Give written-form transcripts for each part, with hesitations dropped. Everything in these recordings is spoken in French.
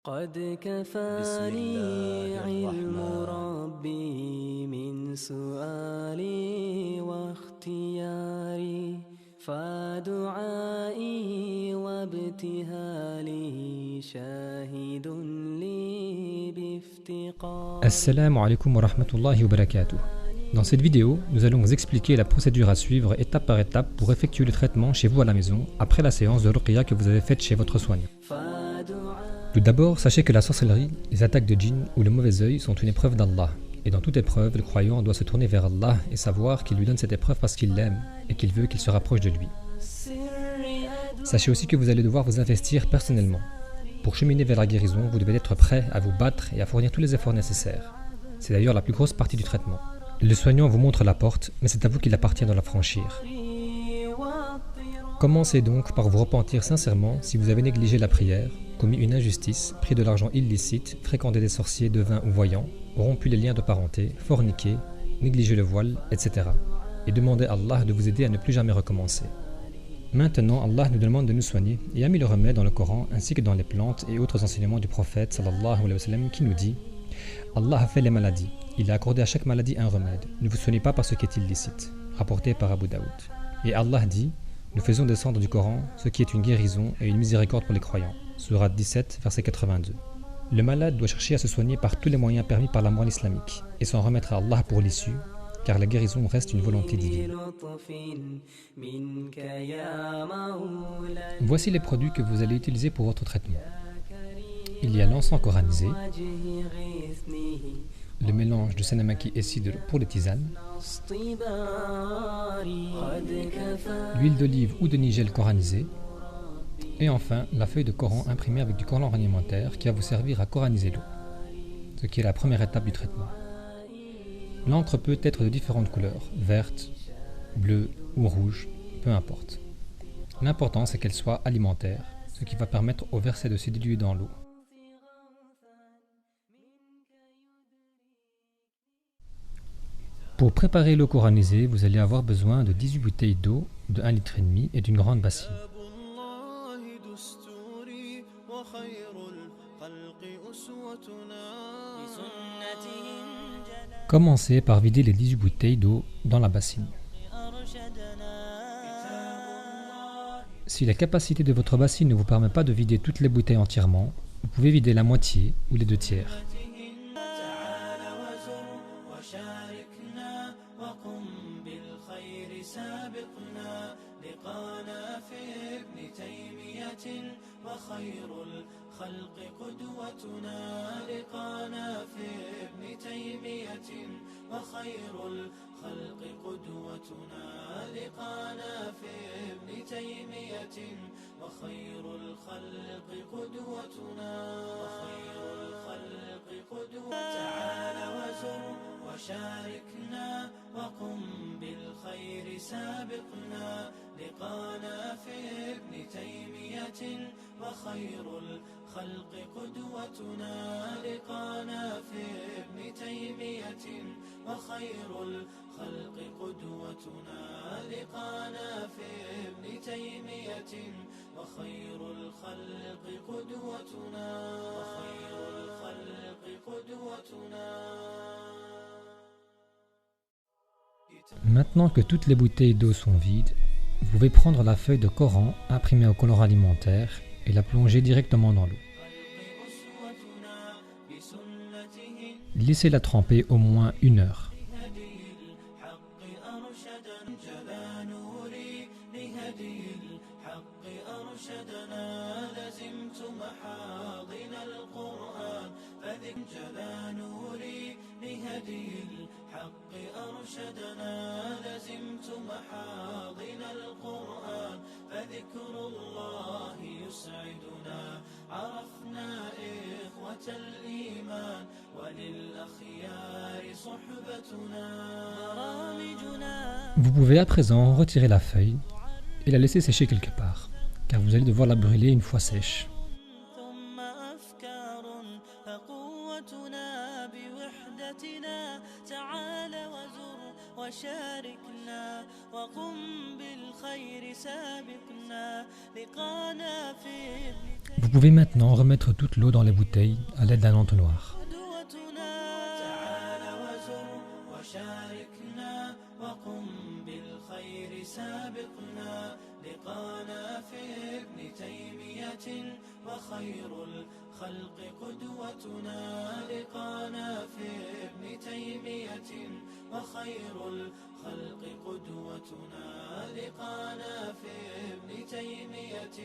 قد كفاني علم ربي من سؤالي واختياري فدعائي وابتهالي شاهد لي بافتقاري. Assalamu alaikum wa rahmatullahi wa barakatuh. Dans cette vidéo, nous allons vous expliquer la procédure à suivre étape par étape pour effectuer le traitement chez vous à la maison après la séance de ruqya que vous avez faite chez votre soignant. Tout d'abord, sachez que la sorcellerie, les attaques de djinn ou le mauvais œil sont une épreuve d'Allah. Et dans toute épreuve, le croyant doit se tourner vers Allah et savoir qu'il lui donne cette épreuve parce qu'il l'aime et qu'il veut qu'il se rapproche de lui. Sachez aussi que vous allez devoir vous investir personnellement. Pour cheminer vers la guérison, vous devez être prêt à vous battre et à fournir tous les efforts nécessaires. C'est d'ailleurs la plus grosse partie du traitement. Le soignant vous montre la porte, mais c'est à vous qu'il appartient de la franchir. Commencez donc par vous repentir sincèrement si vous avez négligé la prière, commis une injustice, pris de l'argent illicite, fréquenté des sorciers, devins ou voyants, rompu les liens de parenté, forniqué, négligé le voile, etc. Et demandez à Allah de vous aider à ne plus jamais recommencer. Maintenant, Allah nous demande de nous soigner et a mis le remède dans le Coran ainsi que dans les plantes et autres enseignements du prophète sallallahu alayhi wa sallam qui nous dit: Allah a fait les maladies, il a accordé à chaque maladie un remède, ne vous soignez pas par ce qui est illicite, rapporté par Abu Daoud. Et Allah dit: nous faisons descendre du Coran ce qui est une guérison et une miséricorde pour les croyants. Sourate 17, verset 82. Le malade doit chercher à se soigner par tous les moyens permis par la morale islamique et s'en remettre à Allah pour l'issue, car la guérison reste une volonté divine. Voici les produits que vous allez utiliser pour votre traitement. Il y a l'encens coranisé, le mélange de senamaki et cidre pour les tisanes, l'huile d'olive ou de nigel coranisée, et enfin la feuille de Coran imprimée avec du collant alimentaire qui va vous servir à coraniser l'eau, ce qui est la première étape du traitement. L'encre peut être de différentes couleurs, verte, bleue ou rouge, peu importe. L'important c'est qu'elle soit alimentaire, ce qui va permettre au verset de se diluer dans l'eau. Pour préparer l'eau coranisée, vous allez avoir besoin de 18 bouteilles d'eau de 1,5 litre et d'une grande bassine. Commencez par vider les 18 bouteilles d'eau dans la bassine. Si la capacité de votre bassine ne vous permet pas de vider toutes les bouteilles entièrement, vous pouvez vider la moitié ou les 2/3. وشاركنا وقم بالخير سابقنا لقانا في ابن تيمية وخير الخلق قدوتنا لقانا في ابن تيمية وخير الخلق قدوتنا لقانا في ابن تيمية وخير الخلق قدوتنا وخير الخلق قدوتنا. Maintenant que toutes les bouteilles d'eau sont vides, vous pouvez prendre la feuille de Coran imprimée au collant alimentaire et la plonger directement dans l'eau. Laissez-la tremper au moins 1 heure. Vous pouvez à présent retirer la feuille et la laisser sécher quelque part, car vous allez devoir la brûler une fois sèche. وشاركنا وقم بالخير سابقنا لقانا في Vous pouvez maintenant remettre toute l'eau dans les bouteilles à l'aide d'un entonnoir. قدوتنا تعال وزر وشاركنا وقم بالخير سابقنا لقانا في ابن تيمية وخير الخلق قدوتنا لقانا في ابن تيمية وخير الخلق قدوتنا لقانا في ابن تيمية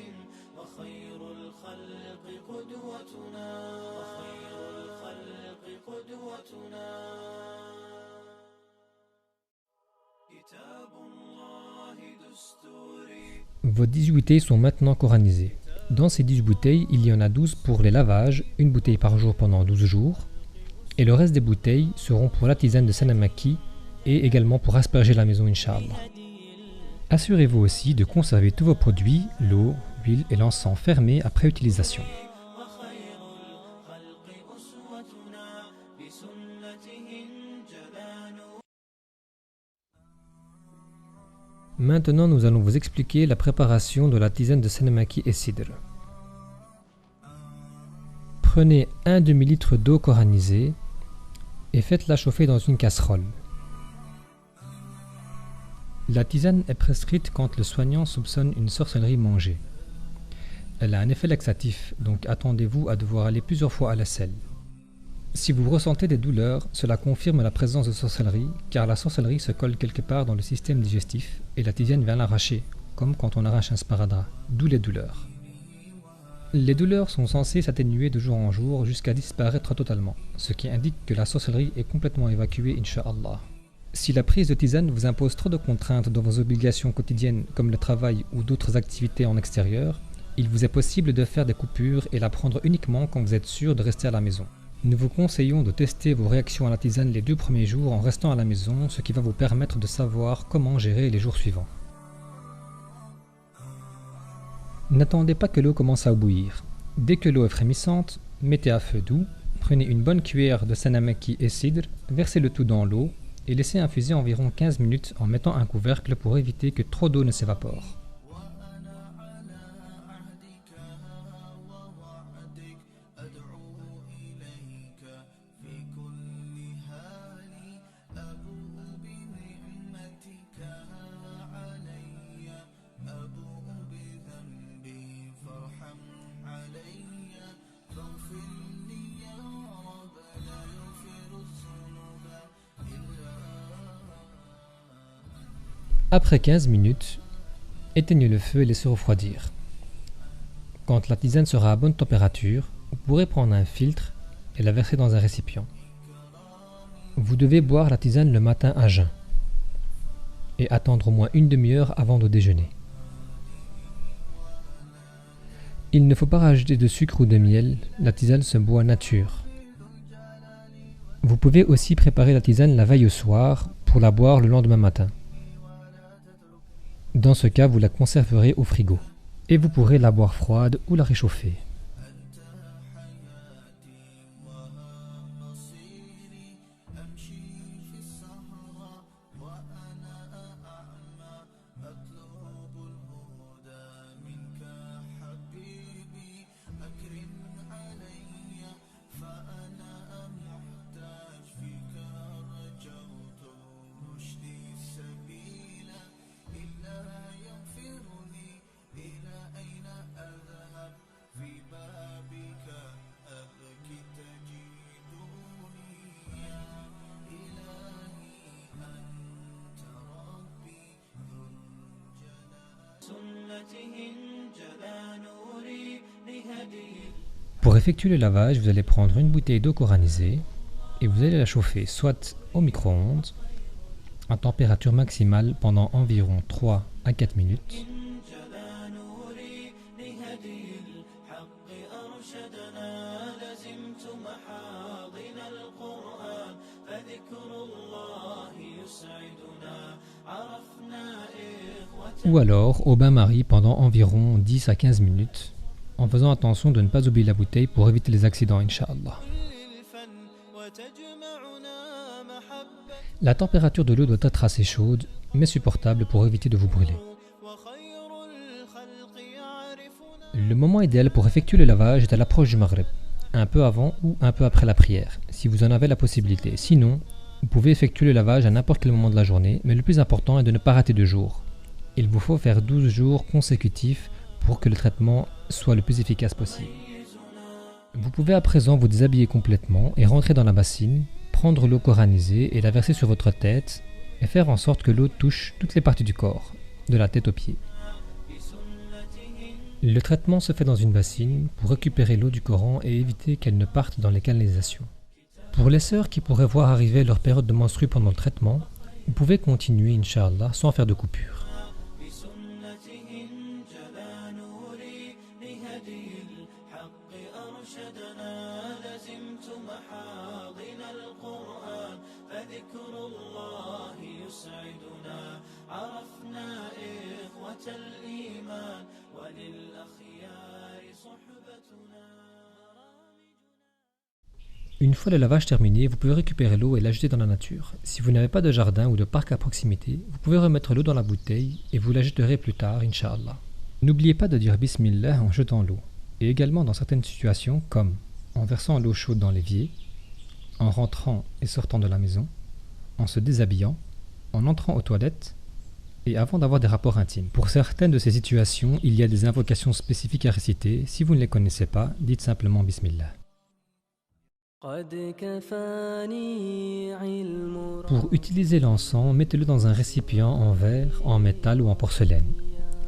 وخير الخلق قدوتنا وخير الخلق قدوتنا كتاب الله دستوري. Vos 18 bouteilles sont maintenant coranisées. Dans ces 18 bouteilles, il y en a 12 pour les lavages, une bouteille par jour pendant 12 jours, et le reste des bouteilles seront pour la tisane de Sanamaki et également pour asperger la maison, Inch'Allah. Assurez-vous aussi de conserver tous vos produits, l'eau, l'huile et l'encens fermés après utilisation. Maintenant, nous allons vous expliquer la préparation de la tisane de Sanamaki et Sidr. Prenez un demi-litre d'eau coranisée et faites-la chauffer dans une casserole. La tisane est prescrite quand le soignant soupçonne une sorcellerie mangée. Elle a un effet laxatif, donc attendez-vous à devoir aller plusieurs fois à la selle. Si vous ressentez des douleurs, cela confirme la présence de sorcellerie, car la sorcellerie se colle quelque part dans le système digestif et la tisane vient l'arracher, comme quand on arrache un sparadrap, d'où les douleurs. Les douleurs sont censées s'atténuer de jour en jour jusqu'à disparaître totalement, ce qui indique que la sorcellerie est complètement évacuée, Inch'Allah. Si la prise de tisane vous impose trop de contraintes dans vos obligations quotidiennes comme le travail ou d'autres activités en extérieur, il vous est possible de faire des coupures et la prendre uniquement quand vous êtes sûr de rester à la maison. Nous vous conseillons de tester vos réactions à la tisane les 2 premiers jours en restant à la maison, ce qui va vous permettre de savoir comment gérer les jours suivants. N'attendez pas que l'eau commence à bouillir. Dès que l'eau est frémissante, mettez à feu doux, prenez une bonne cuillère de Sanamaki et Sidr, versez le tout dans l'eau et laissez infuser environ 15 minutes en mettant un couvercle pour éviter que trop d'eau ne s'évapore. Après 15 minutes, éteignez le feu et laissez refroidir. Quand la tisane sera à bonne température, vous pourrez prendre un filtre et la verser dans un récipient. Vous devez boire la tisane le matin à jeun et attendre au moins une demi-heure avant de déjeuner. Il ne faut pas rajouter de sucre ou de miel, la tisane se boit nature. Vous pouvez aussi préparer la tisane la veille au soir pour la boire le lendemain matin. Dans ce cas, vous la conserverez au frigo et vous pourrez la boire froide ou la réchauffer. Pour effectuer le lavage, vous allez prendre une bouteille d'eau coranisée et vous allez la chauffer soit au micro-ondes à température maximale pendant environ 3 à 4 minutes, ou alors au bain-marie pendant environ 10 à 15 minutes, en faisant attention de ne pas oublier la bouteille pour éviter les accidents, Inch'Allah. La température de l'eau doit être assez chaude, mais supportable pour éviter de vous brûler. Le moment idéal pour effectuer le lavage est à l'approche du Maghreb, un peu avant ou un peu après la prière, si vous en avez la possibilité. Sinon, vous pouvez effectuer le lavage à n'importe quel moment de la journée, mais le plus important est de ne pas rater de jours. Il vous faut faire 12 jours consécutifs pour que le traitement soit le plus efficace possible. Vous pouvez à présent vous déshabiller complètement et rentrer dans la bassine, prendre l'eau coranisée et la verser sur votre tête et faire en sorte que l'eau touche toutes les parties du corps, de la tête aux pieds. Le traitement se fait dans une bassine pour récupérer l'eau du Coran et éviter qu'elle ne parte dans les canalisations. Pour les sœurs qui pourraient voir arriver leur période de menstrues pendant le traitement, vous pouvez continuer, Inch'Allah, sans faire de coupure. Une fois le lavage terminé, vous pouvez récupérer l'eau et la jeter dans la nature. Si vous n'avez pas de jardin ou de parc à proximité, vous pouvez remettre l'eau dans la bouteille et vous la jeterez plus tard, Inch'Allah. N'oubliez pas de dire Bismillah en jetant l'eau, et également dans certaines situations comme en versant l'eau chaude dans l'évier, en rentrant et sortant de la maison, en se déshabillant, en entrant aux toilettes et avant d'avoir des rapports intimes. Pour certaines de ces situations, il y a des invocations spécifiques à réciter. Si vous ne les connaissez pas, dites simplement Bismillah. Pour utiliser l'encens, mettez-le dans un récipient en verre, en métal ou en porcelaine.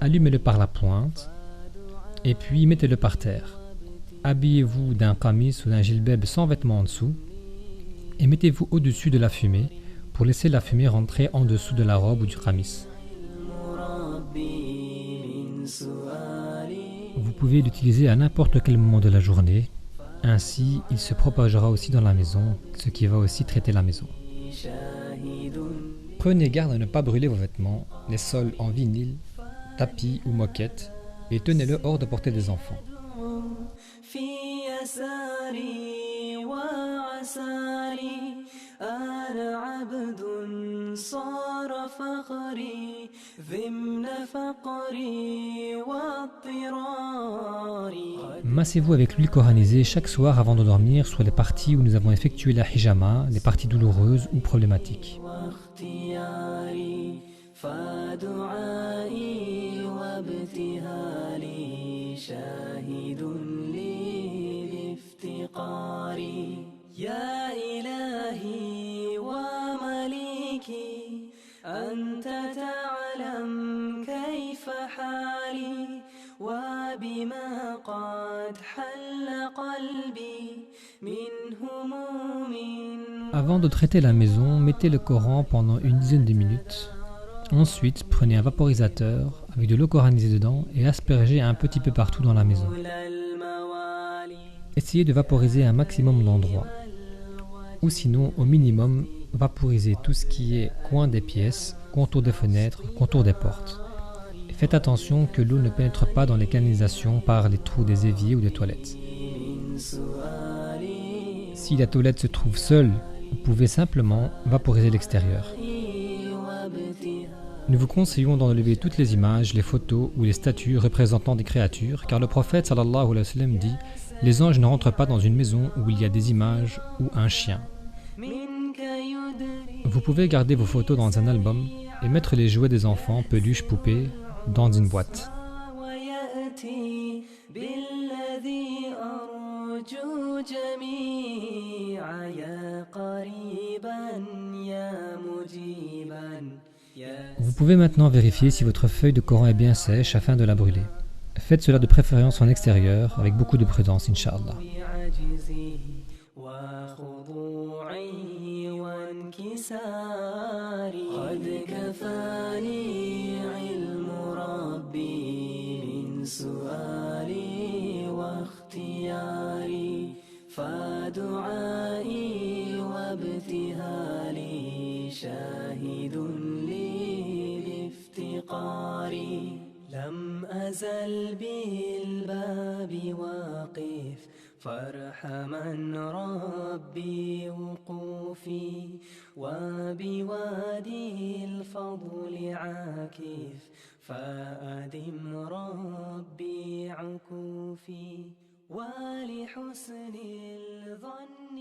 Allumez-le par la pointe et puis mettez-le par terre. Habillez-vous d'un qamis ou d'un jilbab sans vêtements en dessous et mettez-vous au-dessus de la fumée pour laisser la fumée rentrer en dessous de la robe ou du qamis. Vous pouvez l'utiliser à n'importe quel moment de la journée. Ainsi, il se propagera aussi dans la maison, ce qui va aussi traiter la maison. Prenez garde à ne pas brûler vos vêtements, les sols en vinyle, tapis ou moquette, et tenez-le hors de portée des enfants. Massez-vous avec l'huile coranisée chaque soir avant de dormir sur les parties où nous avons effectué la hijama, les parties douloureuses ou problématiques. Avant de traiter la maison, mettez le Coran pendant une dizaine de minutes. Ensuite, prenez un vaporisateur avec de l'eau coranisée dedans et aspergez un petit peu partout dans la maison. Essayez de vaporiser un maximum d'endroits. Ou sinon, au minimum, vaporisez tout ce qui est coin des pièces, contour des fenêtres, contour des portes. Faites attention que l'eau ne pénètre pas dans les canalisations par les trous des éviers ou des toilettes. Si la toilette se trouve seule, vous pouvez simplement vaporiser l'extérieur. Nous vous conseillons d'enlever toutes les images, les photos ou les statues représentant des créatures, car le prophète sallallahu alayhi wa sallam dit « Les anges ne rentrent pas dans une maison où il y a des images ou un chien ». Vous pouvez garder vos photos dans un album et mettre les jouets des enfants, peluches, poupées, dans une boîte. Vous pouvez maintenant vérifier si votre feuille de Coran est bien sèche afin de la brûler. Faites cela de préférence en extérieur avec beaucoup de prudence, Inch'Allah. لم أزل بالباب واقف فارحما ربي وقوفي وبوادي الفضل عاكف فأدم ربي عكوفي ولحسن الظن